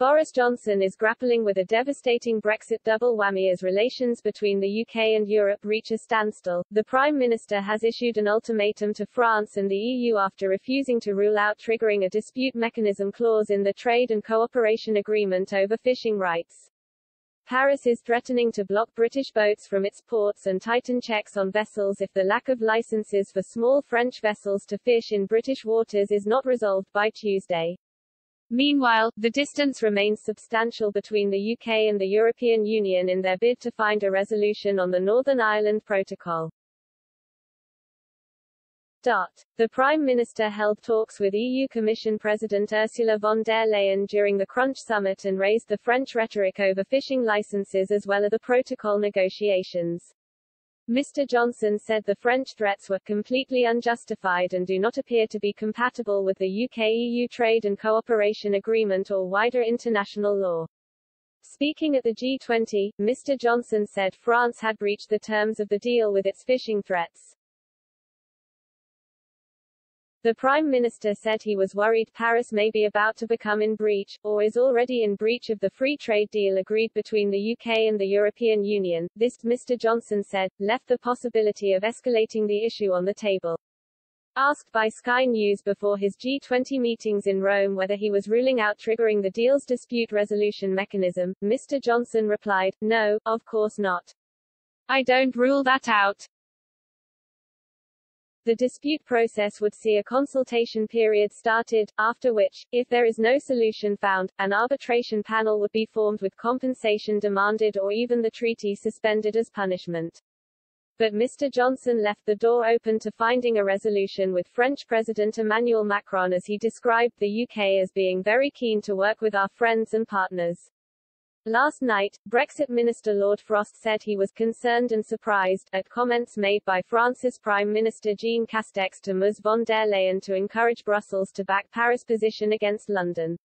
Boris Johnson is grappling with a devastating Brexit double whammy as relations between the UK and Europe reach a standstill. The Prime Minister has issued an ultimatum to France and the EU after refusing to rule out triggering a dispute mechanism clause in the trade and cooperation agreement over fishing rights. Paris is threatening to block British boats from its ports and tighten checks on vessels if the lack of licenses for small French vessels to fish in British waters is not resolved by Tuesday. Meanwhile, the distance remains substantial between the UK and the European Union in their bid to find a resolution on the Northern Ireland Protocol. The Prime Minister held talks with EU Commission President Ursula von der Leyen during the Crunch Summit and raised the French rhetoric over fishing licenses as well as the protocol negotiations. Mr. Johnson said the French threats were completely unjustified and do not appear to be compatible with the UK-EU trade and cooperation agreement or wider international law. Speaking at the G20, Mr. Johnson said France had breached the terms of the deal with its fishing threats. The Prime Minister said he was worried Paris may be about to become in breach, or is already in breach of the free trade deal agreed between the UK and the European Union. This, Mr. Johnson said, left the possibility of escalating the issue on the table. Asked by Sky News before his G20 meetings in Rome whether he was ruling out triggering the deal's dispute resolution mechanism, Mr. Johnson replied, "No, of course not. I don't rule that out." The dispute process would see a consultation period started, after which, if there is no solution found, an arbitration panel would be formed with compensation demanded or even the treaty suspended as punishment. But Mr. Johnson left the door open to finding a resolution with French President Emmanuel Macron as he described the UK as being very keen to work with our friends and partners. Last night, Brexit Minister Lord Frost said he was concerned and surprised at comments made by France's Prime Minister Jean Castex to Ms von der Leyen to encourage Brussels to back Paris' position against London.